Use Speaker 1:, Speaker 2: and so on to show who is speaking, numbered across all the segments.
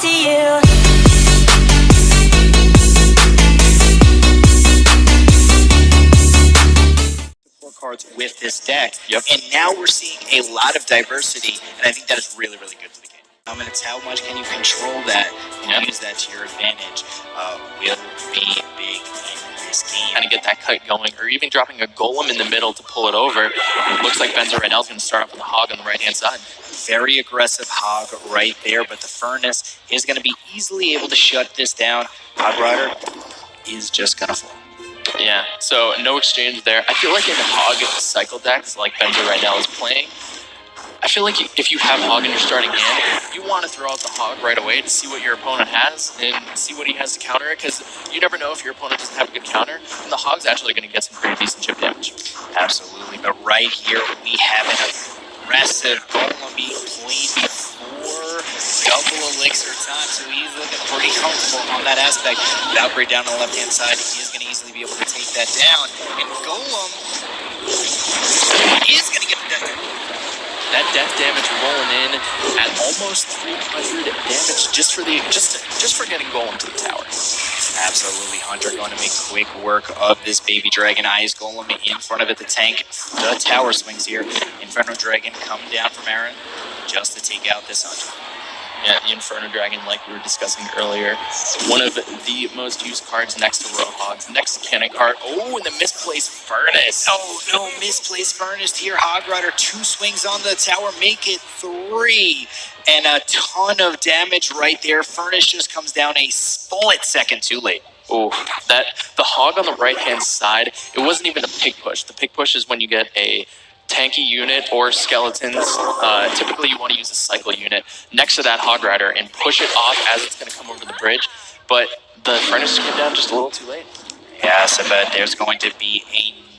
Speaker 1: to you.
Speaker 2: Cards with this deck, and now we're seeing a lot of diversity, and I think that is really, really good for the game. And it's how much can you control that and use that to your advantage will be big in this game.
Speaker 3: Kind of get that cut going, or even dropping a golem in the middle to pull it over. Looks like benzorydell's going to start off with a hog on the right-hand side.
Speaker 2: Very aggressive hog right there, but the furnace is going to be easily able to shut this down. Hog Rider is just going to fall.
Speaker 3: Yeah, so no exchange there. I feel like in hog cycle decks, like benzorydell is playing, I feel like if you have hog in your starting hand, you want to throw out the hog right away to see what your opponent has and see what he has to counter it, because you never know if your opponent doesn't have a good counter, and the hog's actually going to get some pretty decent chip damage.
Speaker 2: Absolutely, but right here we have an aggressive golem being played before double elixir time, so he's looking pretty comfortable on that aspect. Valkyrie down on the left-hand side, he is going to easily be able to take that down, and golem is going to get the death damage.
Speaker 3: That death damage rolling in at almost 300 damage just for getting golem to the tower.
Speaker 2: Absolutely, Hunter going to make quick work of this baby dragon. Ice golem in front of it, the tank, the tower swings here. Inferno Dragon coming down from Aaron just to take out this Hunter.
Speaker 3: Yeah, the Inferno Dragon, like we were discussing earlier, one of the most used cards next to Royal Hogs. Next cannon card. Oh, and the misplaced Furnace.
Speaker 2: Oh, no, misplaced Furnace here. Hog Rider, 2 swings on the tower, make it 3. And a ton of damage right there. Furnace just comes down a split second too late.
Speaker 3: Oh, the hog on the right-hand side, it wasn't even a pig push. The pig push is when you get a tanky unit or skeletons. Typically you want to use a cycle unit next to that hog rider and push it off as it's going to come over the bridge, but the furnace came down just a little too late.
Speaker 2: Yeah, so but there's going to be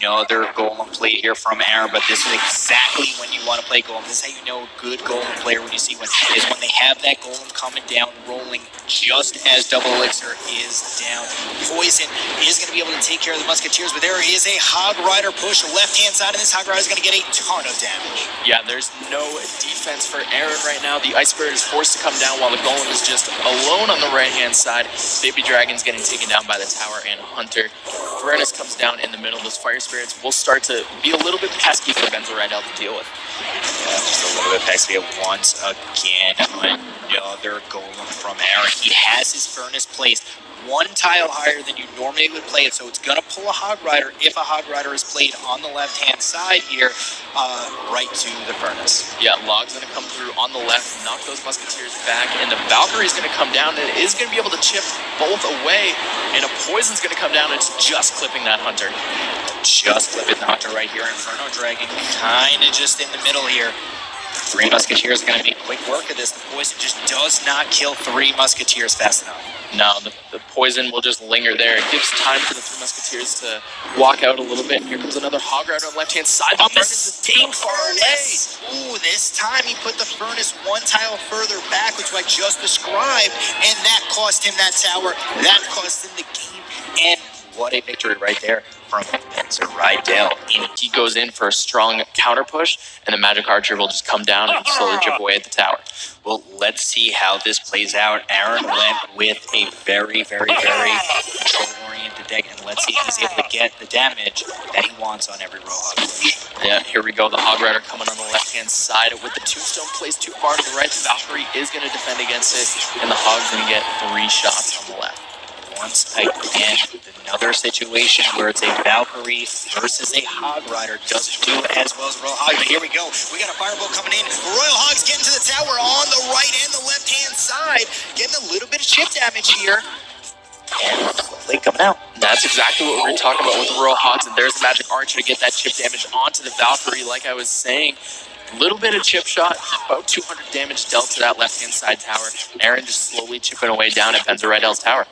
Speaker 2: another golem play here from Aaron, but this is exactly when you want to play golem. This is how you know a good golem player when you see one, is when they have that golem coming down, rolling just as double elixir is down. Poison is going to be able to take care of the musketeers, but there is a hog rider push left-hand side, and this hog rider is going to get a ton of damage.
Speaker 3: Yeah, there's no defense for Aaron right now. The Ice Spirit is forced to come down while the golem is just alone on the right-hand side. Baby Dragon's getting taken down by the tower, and Hunter. Furnace comes down in the middle. Those Fire Spirits will start to be a little bit pesky for benzorydell to deal with.
Speaker 2: Yeah, just a little bit pesky once again. Another golem from Aaron. He has his furnace placed 1 tile higher than you normally would play it, so it's going to pull a hog rider if a hog rider is played on the left-hand side here, right to the furnace.
Speaker 3: Yeah, Log's going to come through on the left, knock those musketeers back, and the Valkyrie's going to come down and is going to be able to chip both away, and a poison's going to come down and it's just clipping that Hunter.
Speaker 2: Just clipping the Hunter right here. Inferno Dragon kind of just in the middle here. 3 musketeers going to make quick work of this. The poison just does not kill 3 musketeers fast enough.
Speaker 3: No, the poison will just linger there. It gives time for the 3 musketeers to walk out a little bit. Here comes another hog rider on the left-hand side.
Speaker 2: A mistake furnace! Ooh, this time he put the furnace 1 tile further back, which I just described, and that cost him that tower. That cost him the game, and what a victory right there from benzorydell.
Speaker 3: He goes in for a strong counter push, and the Magic Archer will just come down and slowly chip away at the tower.
Speaker 2: Well, let's see how this plays out. Aaron went with a very, very, very control-oriented deck, and let's see if he's able to get the damage that he wants on every Royal Hog push.
Speaker 3: Yeah, here we go. The Hog Rider coming on the left-hand side with the tombstone placed too far to the right. The Valkyrie is going to defend against it, and the Hog's going to get 3 shots on the left.
Speaker 2: Once again, another situation where it's a Valkyrie versus a Hog Rider. Doesn't do as well as a Royal Hog, but here we go. We got a Fireball coming in. Royal Hog's getting to the tower on the right and the left-hand side. Getting a little bit of chip damage here. And slowly coming out.
Speaker 3: That's exactly what we were talking about with the Royal Hogs, and there's the Magic Archer to get that chip damage onto the Valkyrie, like I was saying. Little bit of chip shot, about 200 damage dealt to that left-hand side tower. Aaron just slowly chipping away down at benzorydell's tower.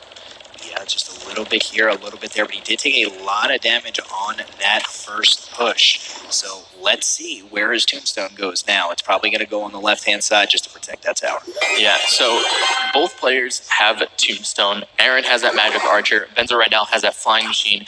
Speaker 2: Yeah, just a little bit here, a little bit there, but he did take a lot of damage on that first push. So let's see where his tombstone goes now. It's probably going to go on the left-hand side just to protect that tower.
Speaker 3: Yeah, so both players have a tombstone. Aaron has that Magic Archer. benzorydell has that Flying Machine.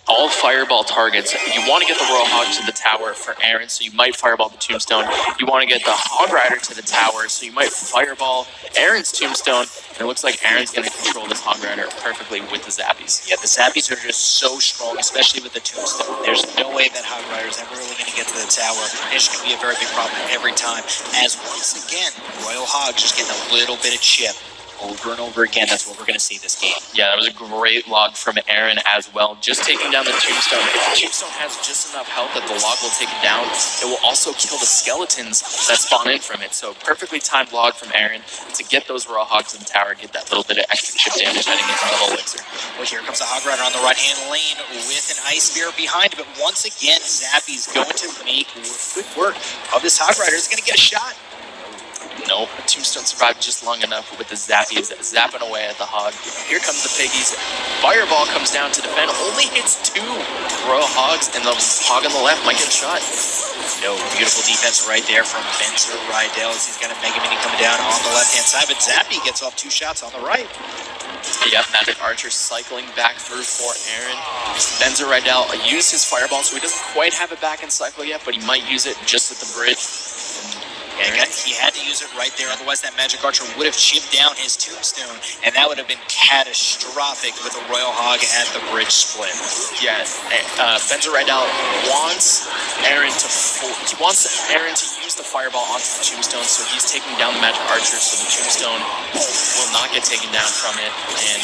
Speaker 3: all fireball targets. You want to get the Royal Hog to the tower for Aaron, so you might fireball the Tombstone. You want to get the Hog Rider to the tower, so you might fireball Aaron's Tombstone. And it looks like Aaron's going to control this Hog Rider perfectly with the Zappies.
Speaker 2: Yeah, the Zappies are just so strong, especially with the Tombstone. There's no way that Hog Rider is ever really going to get to the tower. It's going to be a very big problem every time. As once again, Royal Hog just getting a little bit of chip. Over and over again, that's what we're going to see this game.
Speaker 3: Yeah, that was a great log from Aaron as well. Just taking down the Tombstone. If the Tombstone has just enough health that the log will take it down, it will also kill the skeletons that spawn in from it. So perfectly timed log from Aaron to get those Royal Hogs in the tower, get that little bit of extra chip damage heading into the whole elixir.
Speaker 2: Well, here comes the Hog Rider on the right-hand lane with an Ice Spear behind it. But once again, Zappy's going to make good work of this Hog Rider. Is going to get a shot.
Speaker 3: Nope, Tombstone survived just long enough with the Zappies zapping away at the Hog. Here comes the Piggies. Fireball comes down to defend. Only hits 2 Royal Hogs, and the Hog on the left might get a shot.
Speaker 2: No, beautiful defense right there from Benzer Rydell as he's got a Mega Mini coming down on the left-hand side, but Zappy gets off 2 shots on the right.
Speaker 3: Yep, Magic Archer cycling back through for Aaron. Benzer Rydell used his Fireball, so he doesn't quite have it back in cycle yet, but he might use it just at the bridge.
Speaker 2: Yeah, he had to use it right there, otherwise that Magic Archer would have chipped down his Tombstone, and that would have been catastrophic with a Royal Hog at the bridge split.
Speaker 3: Yeah, Benzer Rydell wants Aaron to use the Fireball onto the Tombstone, so he's taking down the Magic Archer, so the Tombstone will not get taken down from it, and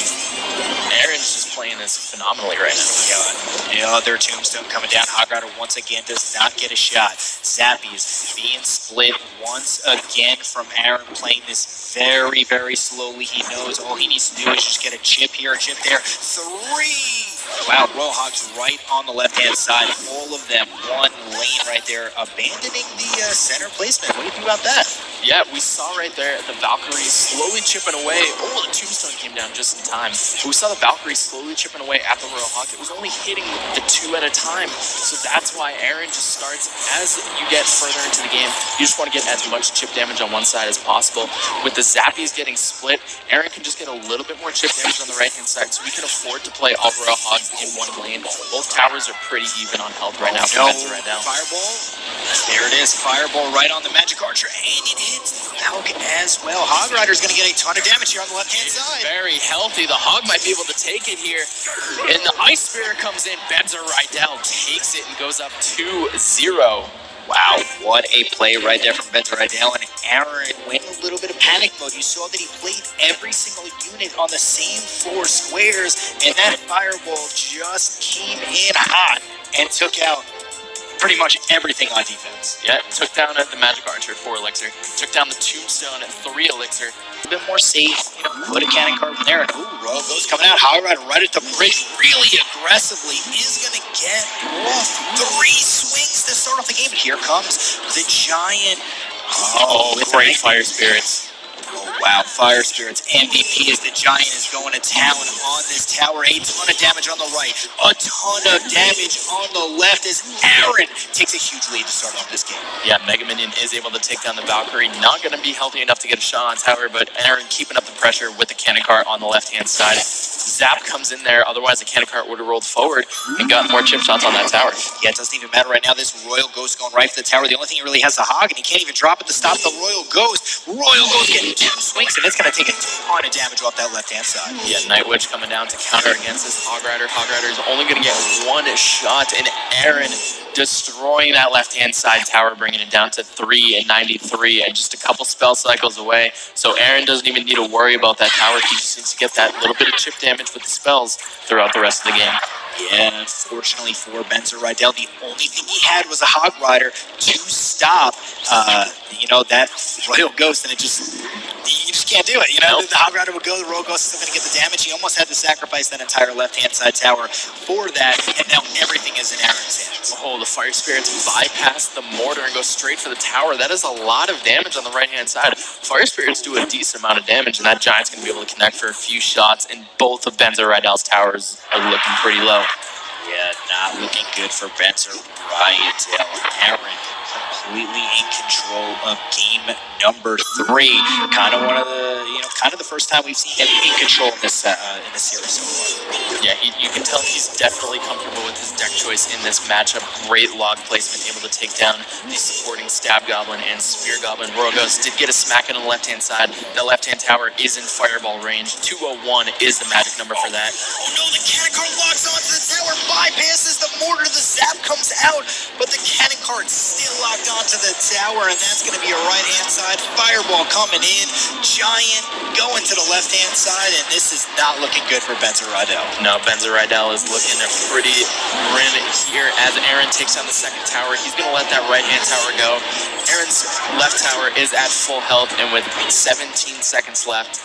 Speaker 3: Aaron's just playing this phenomenally right now.
Speaker 2: Yeah, the other Tombstone coming down. Hog Rider once again does not get a shot. Zappies being split once again from Aaron, playing this very, very slowly. He knows all he needs to do is just get a chip here, a chip there. 3! Wow, Royal Hogs right on the left-hand side. All of them, one lane right there, abandoning the center placement. What do you think about that?
Speaker 3: Yeah, we saw right there the Valkyrie slowly chipping away. Oh, the Tombstone came down just in time. But we saw the Valkyrie slowly chipping away at the Royal Hog. It was only hitting the 2 at a time. So that's why Aaron just starts, as you get further into the game, you just want to get as much chip damage on one side as possible. With the Zappies getting split, Aaron can just get a little bit more chip damage on the right-hand side, so we can afford to play all Royal Hogs in one lane. Both towers are pretty even on health right now.
Speaker 2: Fireball. There it is. Fireball right on the Magic Archer, and it hits the Falcon as well. Hog Rider's going to get a ton of damage here on the left-hand side.
Speaker 3: Very healthy. The Hog might be able to take it here. And the Ice Spear comes in. Benzer Rydell takes it and goes up 2-0.
Speaker 2: Wow, what a play right there from Benzer Rydell, and Aaron went a little bit of panic mode. You saw that he played every single unit on the same 4 squares, and that Fireball just came in hot and took out pretty much everything on defense.
Speaker 3: Yeah, took down the Magic Archer 4 elixir, took down the Tombstone at 3 elixir.
Speaker 2: A bit more safe, put a cannon card in there, and Royal Ghost coming out. Hog Rider right at the bridge, really aggressively, is going to get off 3 swings to start off the game. But here comes the Giant.
Speaker 3: Oh, great Fire Spirits.
Speaker 2: Oh, wow, Fire Spirits MVP as the Giant is going to town on this tower. A ton of damage on the right, a ton of damage on the left as Aaron takes a huge lead to start off this game.
Speaker 3: Yeah, Mega Minion is able to take down the Valkyrie. Not going to be healthy enough to get a shot on tower, but Aaron keeping up the pressure with the cannon cart on the left-hand side. Zap comes in there, otherwise the cannon cart would have rolled forward and got more chip shots on that tower.
Speaker 2: Yeah, it doesn't even matter right now. This Royal Ghost going right for the tower. The only thing he really has is a Hog, and he can't even drop it to stop the Royal Ghost. Royal Ghost getting 2 swings, and it's going to take a ton of damage off that left-hand side.
Speaker 3: Yeah, Night Witch coming down to counter against this Hog Rider. Hog Rider is only going to get 1 shot, and Aaron destroying that left-hand side tower, bringing it down to 3 and 93 and just a couple spell cycles away. So Aaron doesn't even need to worry about that tower. He just needs to get that little bit of chip damage with the spells throughout the rest of the game.
Speaker 2: Yeah, unfortunately for Benzer Rydell, the only thing he had was a Hog Rider to stop, that Royal Ghost, and you just can't do it.
Speaker 3: Nope.
Speaker 2: The Hog Rider would go, the Royal Ghost is still going to get the damage. He almost had to sacrifice that entire left-hand side tower for that, and now everything is in Aaron's hands.
Speaker 3: Oh, the Fire Spirits bypass the mortar and go straight for the tower. That is a lot of damage on the right-hand side. Fire Spirits do a decent amount of damage, and that Giant's going to be able to connect for a few shots, and both of Benzer Rydell's towers are looking pretty low.
Speaker 2: Yeah, not looking good for Benzer Rydell. Aaron completely in control of game number 3. Kind of one of the, kind of the first time we've seen him in control in this series so far.
Speaker 3: Yeah, you can tell he's definitely comfortable with his deck choice in this matchup. Great log placement, able to take down the supporting Stab Goblin and Spear Goblin. Rogos did get a smack on the left-hand side. The left-hand tower is in Fireball range. 201 is the magic number for that.
Speaker 2: Oh no, the cannon cart locks onto the tower, bypasses the mortar, the zap comes out, but the cannon cart's still locked onto the tower, and that's going to be a right-hand side. Fireball coming in, Giant going to the left-hand side, and this is not looking good for Benzaridel.
Speaker 3: No, Benzaridel is looking pretty grim here as Aaron takes down the second tower. He's going to let that right-hand tower go. Aaron's left tower is at full health, and with 17 seconds left,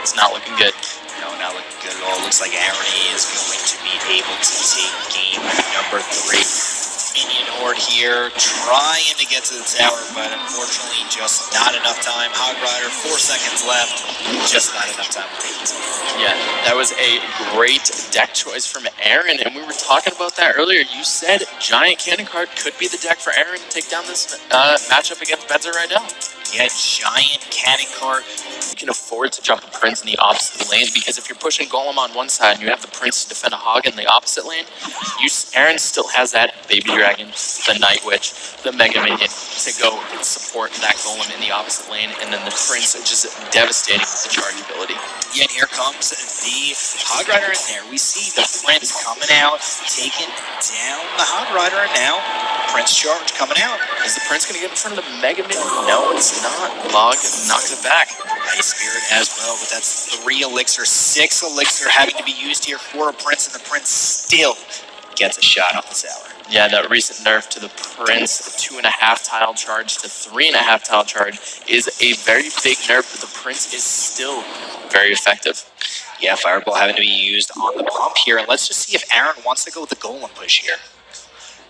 Speaker 3: it's not looking good.
Speaker 2: No, not looking good at all. Looks like Aaron is going to be able to take game number 3. Minion Horde here, trying to get to the tower, but unfortunately just not enough time. Hog Rider, 4 seconds left, just not enough time to take this game.
Speaker 3: Yeah, that was a great deck choice from Aaron, and we were talking about that earlier. You said Giant Cannon Cart could be the deck for Aaron to take down this matchup against Benzaridel.
Speaker 2: Yeah, Giant Cannon Cart.
Speaker 3: You can afford to jump a Prince in the opposite lane, because if you're pushing Golem on one side and you have the Prince to defend a Hog in the opposite lane, Aaron still has that Baby Dragon, the Night Witch, the Mega Minion to go support that Golem in the opposite lane, and then the Prince is just devastating with the charge ability.
Speaker 2: Yeah, and here comes the Hog Rider in there. We see the Prince coming out, taking down the Hog Rider, and now Prince charge coming out.
Speaker 3: Is the Prince going to get in front of the Mega Minion? No, it's not. Log knocks it back.
Speaker 2: Nice Spirit as well, but that's 3 elixir, 6 elixir having to be used here for a Prince, and the Prince still gets a shot on the tower.
Speaker 3: Yeah, that recent nerf to the Prince, 2.5 tile charge to 3.5 tile charge, is a very big nerf, but the Prince is still very effective.
Speaker 2: Yeah, Fireball having to be used on the pump here, and let's just see if Aaron wants to go with the Golem push here.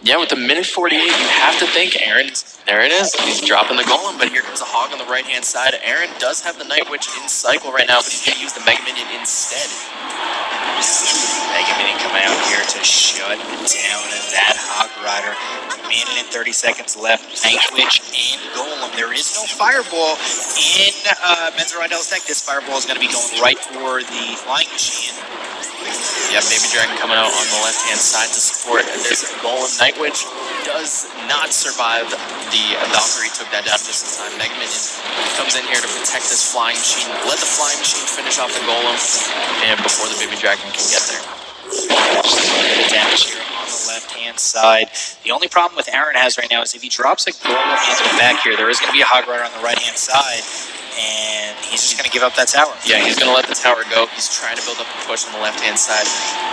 Speaker 3: Yeah, with the minute 48, you have to think Aaron's, there it is, he's dropping the Golem, but here comes a Hog on the right-hand side. Aaron does have the Night Witch in cycle right now, but he's going to use the Mega Minion instead.
Speaker 2: Mega Minion coming out here to shut down that Hog Rider. Minute and 30 seconds left. Night Witch and Golem. There is no Fireball in Benzaridel's deck. This Fireball is going to be going right for the Flying Machine.
Speaker 3: Yeah, Baby Dragon coming out on the left-hand side to support this Golem. Night Witch does not survive the Valkyrie, took that down just in time. Mega Minion comes in here to protect this Flying Machine. Let the Flying Machine finish off the Golem, and before the Baby Dragon can get there.
Speaker 2: Damage here on the left-hand side. The only problem with Aaron has right now is if he drops a Golem into the back here, there is going to be a Hog Rider on the right-hand side, and he's just going to give up that tower.
Speaker 3: Yeah, he's going to let the tower go. He's trying to build up a push on the left-hand side.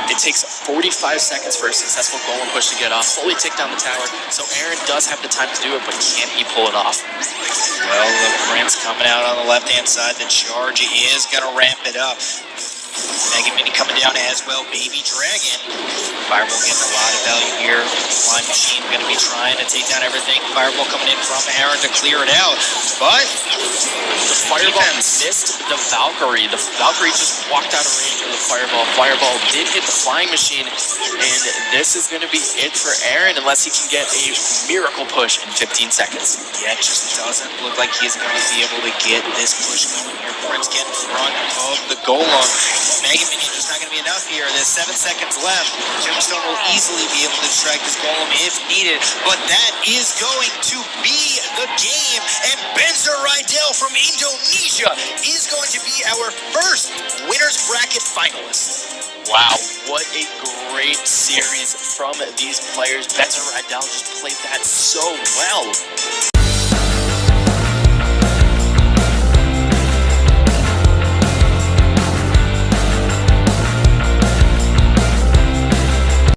Speaker 3: It takes 45 seconds for a successful Golem push to get off, fully take down the tower, so Aaron does have the time to do it, but can he pull it off?
Speaker 2: Well, the Prince coming out on the left-hand side. The charge is going to ramp it up. Mega Minion coming down as well. Baby Dragon. Fireball getting a lot of value here. Flying Machine going to be trying to take down everything. Fireball coming in from Aaron to clear it out. But
Speaker 3: the Fireball missed the Valkyrie. The Valkyrie just walked out of range of the Fireball. Fireball did hit the Flying Machine, and this is going to be it for Aaron unless he can get a miracle push in 15 seconds.
Speaker 2: Yeah, it just doesn't look like he's going to be able to get this push going here. Prince getting in front of the Golem. Mega Minion just not going to be enough here. There's 7 seconds left. Gemstone will easily be able to distract this Golem if needed, but that is going to be the game, and Benzaridel from Indonesia is going to be our first winner's bracket finalist.
Speaker 3: Wow, what a great series from these players. Benzaridel just played that so well.